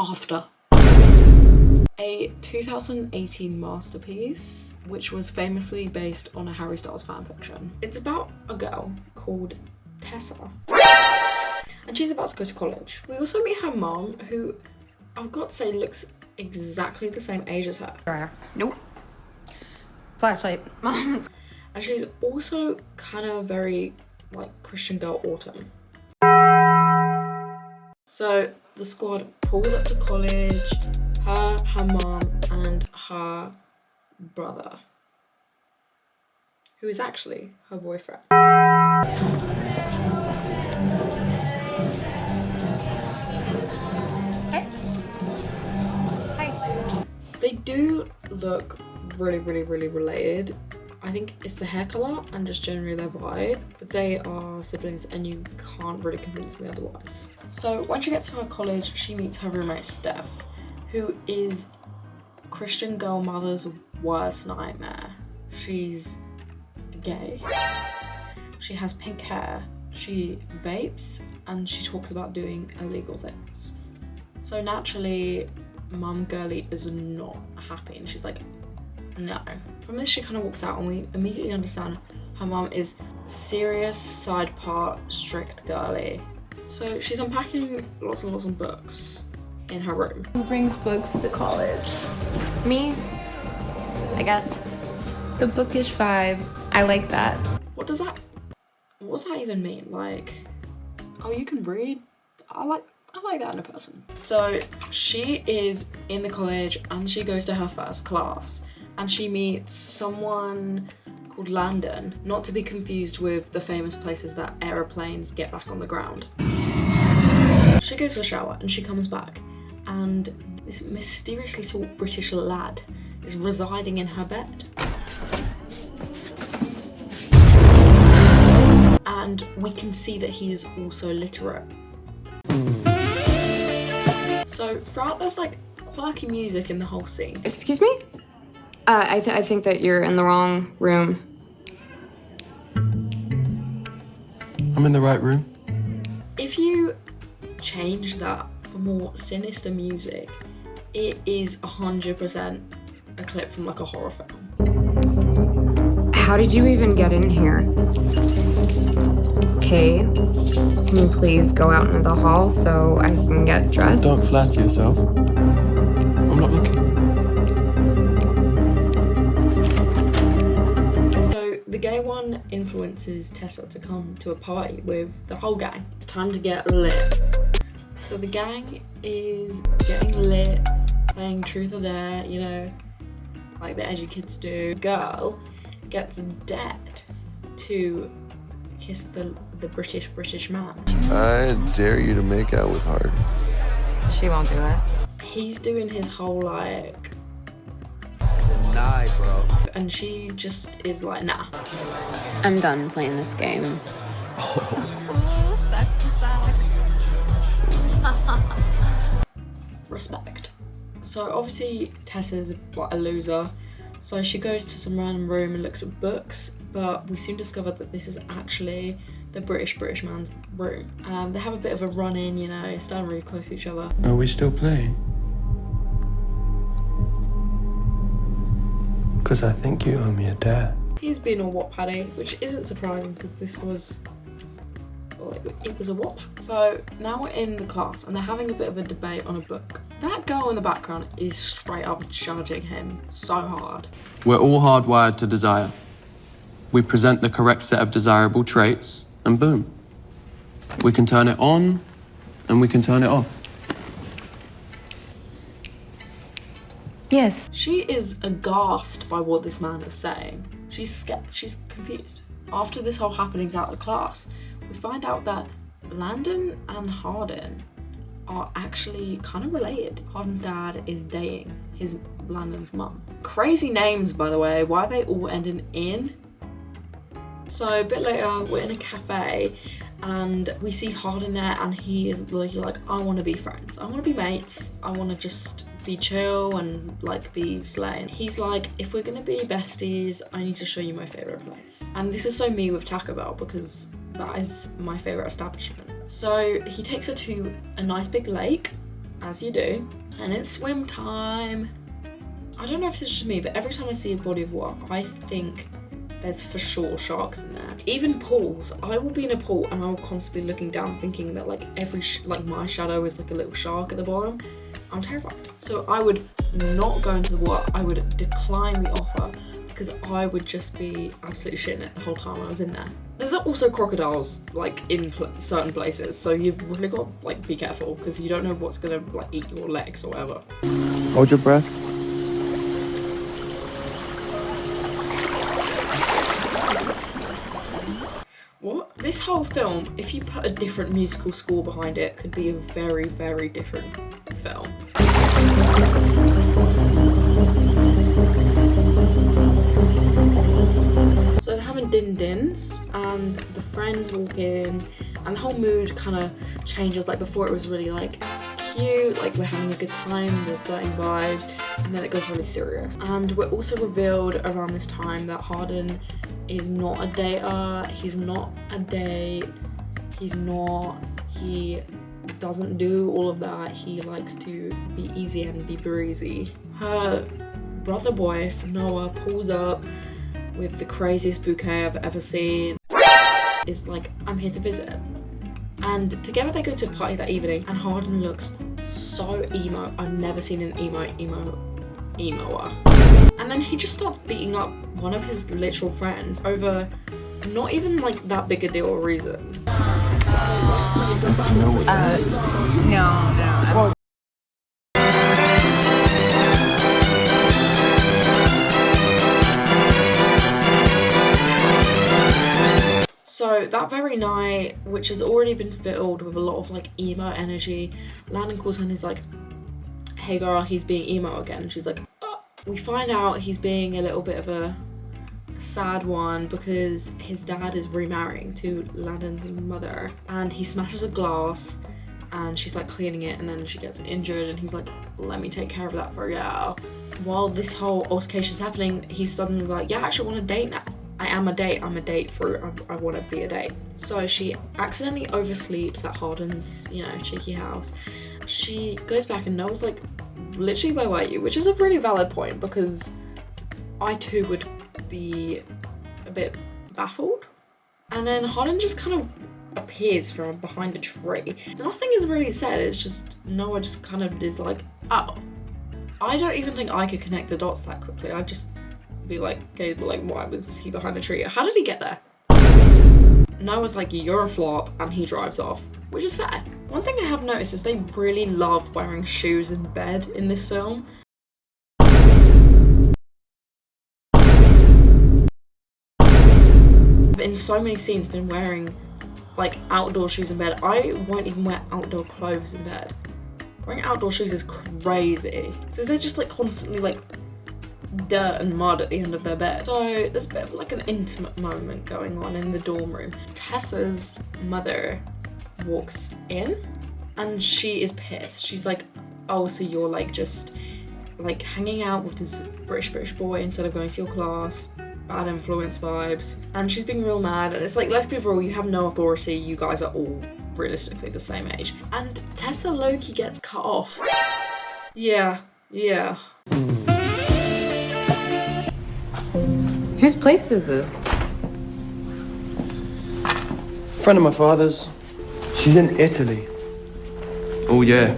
After. A 2018 masterpiece, which was famously based on a Harry Styles fanfiction. It's about a girl called Tessa, and she's about to go to college. We also meet her mom, who I've got to say looks exactly the same age as her. Nope. Flashlight. And she's also kind of very like Christian girl Autumn. So the squad pulls up to college, her mom, and her brother, who is actually her boyfriend. Hey. Hi. They do look really related. I think it's the hair colour and just generally their vibe, but they are siblings and you can't really convince me otherwise. So when she gets to her college, she meets her roommate Steph, who is Christian girl mother's worst nightmare. She's gay, she has pink hair, she vapes, and she talks about doing illegal things. So naturally, mum girly is not happy and she's like, no. From this, she kind of walks out and we immediately understand her mum is serious, side part, strict girly. So she's unpacking lots and lots of books in her room. Who brings books to college? Me? I guess. The bookish vibe. I like that. What does that even mean? Like, oh, you can read? I like that in a person. So she is in the college and she goes to her first class and she meets someone called Landon, not to be confused with the famous places that aeroplanes get back on the ground. She goes to the shower and she comes back and this mysteriously tall British lad is residing in her bed. And we can see that he is also literate. So throughout there's like quirky music in the whole scene. Excuse me? I think that you're in the wrong room. I'm in the right room. If you change that for more sinister music, it is 100% a clip from like a horror film. How did you even get in here? Okay, can you please go out into the hall so I can get dressed? Don't flatter yourself. I'm not looking. So the gay one influences Tessa to come to a party with the whole gang. It's time to get lit. So the gang is getting lit, playing truth or dare, you know, like the edgy kids do. Girl gets dared to kiss the British man. I dare you to make out with Hart. She won't do it. He's doing his whole like Deny, bro. and she just is like, nah. I'm done playing this game. Respect. So obviously Tessa's like a loser, so she goes to some random room and looks at books, but we soon discover that this is actually the British man's room. They have a bit of a run-in, you know, stand really close to each other. Are we still playing? Because I think you owe me a dare. He's been a Wattpaddy, which isn't surprising because this was, it was a Wattpad. So now we're in the class and they're having a bit of a debate on a book. That girl in the background is straight up judging him so hard. We're all hardwired to desire. We present the correct set of desirable traits, and boom. We can turn it on, and we can turn it off. Yes. She is aghast by what this man is saying. She's scared, she's confused. After this whole happening's out of class, we find out that Landon and Hardin are actually kind of related. Hardin's dad is dating Landon's mum. Crazy names, by the way. Why are they all ending in? So a bit later, we're in a cafe and we see Hardin there and he is like, I want to be friends. I want to be mates. I want to just be chill and like be slaying. He's like, if we're going to be besties, I need to show you my favorite place. And this is so me with Taco Bell because that is my favorite establishment. So he takes her to a nice big lake as you do, and it's swim time. I don't know if this is just me, but every time I see a body of water, I think there's for sure sharks in there. Even pools, I will be in a pool and I will constantly looking down thinking that like like my shadow is like a little shark at the bottom. I'm terrified. So I would not go into the water. I would decline the offer because I would just be absolutely shitting it the whole time I was in there. There's also crocodiles like in certain places, so you've really got to like be careful because you don't know what's gonna like eat your legs or whatever. Hold your breath. What? This whole film, if you put a different musical score behind it, could be a very, very different film. So they're having din-dins and the friends walk in and the whole mood kind of changes. Like before it was really like cute, like we're having a good time, we're flirting vibes, and then it goes really serious. And we're also revealed around this time that Hardin is not a dater, he's not a date, he doesn't do all of that, he likes to be easy and be breezy. Her brother boy, Noah, pulls up with the craziest bouquet I've ever seen. Is like, I'm here to visit. And together they go to a party that evening and Hardin looks so emo. I've never seen an emoer. And then he just starts beating up one of his literal friends over not even like that big a deal or reason. No. So that very night, which has already been filled with a lot of like emo energy, Landon calls her and he's like, hey girl, he's being emo again. And she's like, oh. We find out he's being a little bit of a sad one because his dad is remarrying to Landon's mother and he smashes a glass and she's like cleaning it and then she gets injured and he's like, let me take care of that for you. While this whole altercation is happening, he's suddenly like, yeah, I actually want a date now. I am a date, I'm a date for, I want to be a date. So she accidentally oversleeps at Hardin's, you know, cheeky house. She goes back and Noah's like, literally, where were you? Which is a really valid point because I too would be a bit baffled. And then Hardin just kind of appears from behind a tree. Nothing is really said, it's just Noah just kind of is like, oh. I don't even think I could connect the dots that quickly. I'd just be like, okay, but like, why was he behind a tree? How did he get there? Noah's like, you're a flop, and he drives off, which is fair. One thing I have noticed is they really love wearing shoes in bed in this film. In so many scenes, been wearing like outdoor shoes in bed. I won't even wear outdoor clothes in bed. Wearing outdoor shoes is crazy. So they're just like constantly like dirt and mud at the end of their bed. So there's a bit of like an intimate moment going on in the dorm room. Tessa's mother walks in and she is pissed. She's like, oh, so you're like just like hanging out with this British boy instead of going to your class. Bad influence vibes. And she's being real mad and it's like, let's be real, you have no authority, you guys are all realistically the same age. And Tessa low-key gets cut off. Yeah. Whose place is this? Friend of my father's. She's in Italy. Oh yeah.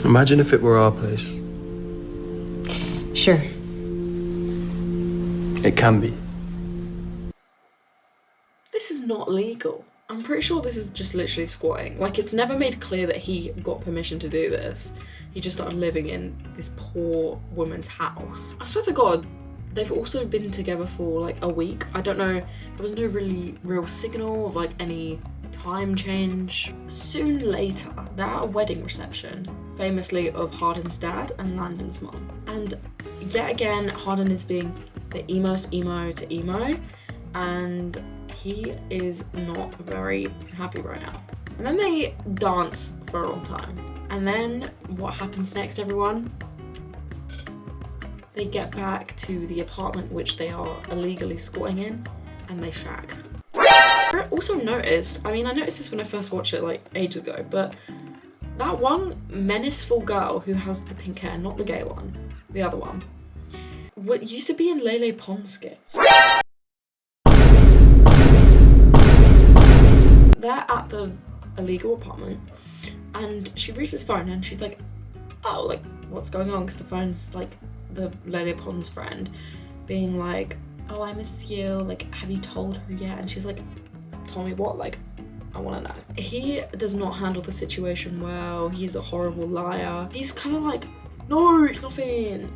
Imagine if it were our place. Sure. It can be. This is not legal. I'm pretty sure this is just literally squatting. Like, it's never made clear that he got permission to do this. He just started living in this poor woman's house. I swear to God, they've also been together for like a week. I don't know, there was no really real signal of like any time change. Soon later, they're at a wedding reception, famously of Hardin's dad and Landon's mom. And yet again, Hardin is being the emost emo to emo, and he is not very happy right now. And then they dance for a long time. And then what happens next, everyone? They get back to the apartment which they are illegally squatting in, and they shag. I also noticed, I mean, I noticed this when I first watched it like ages ago, but That one menaceful girl who has the pink hair, not the gay one, the other one, what used to be in Lele Pons skits. They're at the illegal apartment and she reaches his phone and she's like, oh, like, what's going on? Because the phone's like the Lele Pons friend being like, oh, I miss you, like, have you told her yet? And she's like, told me what? Like, I want to know. He does not handle the situation well. He's a horrible liar. He's kind of like, no, it's nothing.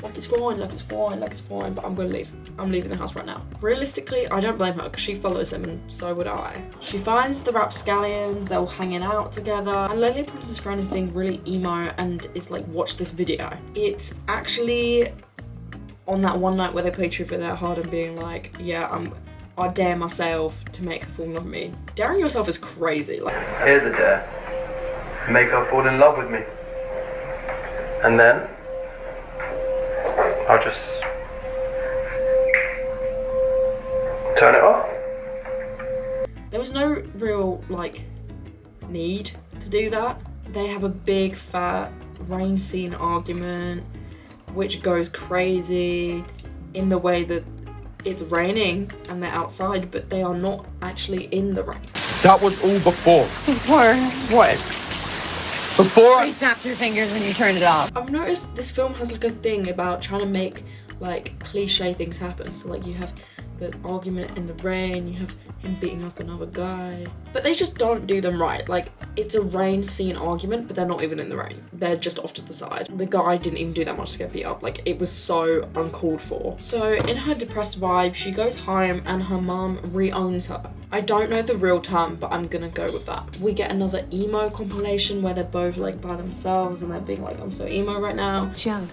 Like, it's fine, like, it's fine, like, it's fine, but I'm gonna leave. I'm leaving the house right now. Realistically, I don't blame her because she follows him and so would I. She finds the rapscallions, they're all hanging out together, and Lele Pons' friend is being really emo and is like, watch this video. It's actually on that one night where they play Truth or Dare hard and being like, yeah, I dare myself to make her fall in love with me. Daring yourself is crazy. Like, Here's a dare. Make her fall in love with me. And then I'll just turn it off. there was no real, like, need to do that. They have a big, fat rain scene argument, which goes crazy in the way that it's raining and they're outside, but they are not actually in the rain. That was all before. Before what? Before You snapped your fingers and you turned it off. I've noticed this film has like a thing about trying to make like cliche things happen. So like you have the argument in the rain, you have him beating up another guy, but they just don't do them right. Like, it's a rain scene argument, but they're not even in the rain. They're just off to the side. The guy didn't even do that much to get beat up. Like, it was so uncalled for. So in her depressed vibe, she goes home and her mum re-owns her. I don't know the real term, but I'm gonna go with that. We get another emo compilation where they're both like by themselves and they're being like, I'm so emo right now. It's young.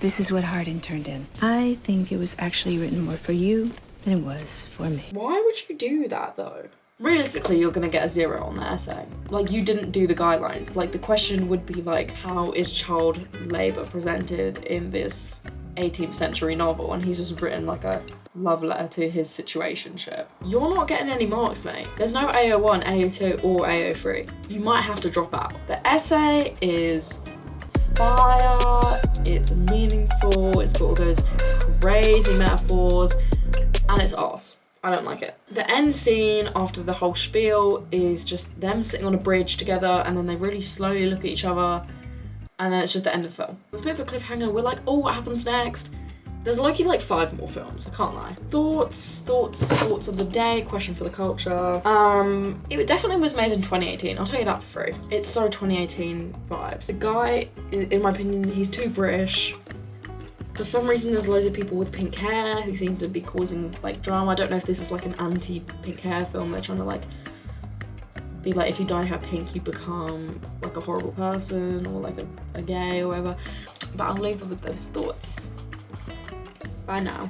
This is what Hardin turned in. I think it was actually written more for you than it was for me. Why would you do that though? Realistically, you're gonna get a 0 on the essay. Like, you didn't do the guidelines. Like, the question would be like, how is child labor presented in this 18th century novel? And he's just written like a love letter to his situationship. You're not getting any marks, mate. There's no AO1, AO2, or AO3. You might have to drop out. The essay is fire, it's meaningful, it's got all those crazy metaphors, and it's arse. I don't like it. The end scene after the whole spiel is just them sitting on a bridge together, and then they really slowly look at each other, and then it's just the end of the film. It's a bit of a cliffhanger. We're like, oh, what happens next? There's low-key like 5 more films, I can't lie. Thoughts of the day, question for the culture. It definitely was made in 2018, I'll tell you that for free. It's so 2018 vibes. The guy, in my opinion, he's too British. For some reason, there's loads of people with pink hair who seem to be causing like drama. I don't know if this is like an anti-pink hair film. They're trying to like be like, if you dye hair pink, you become like a horrible person or like a gay or whatever. But I'll leave it with those thoughts. Bye now.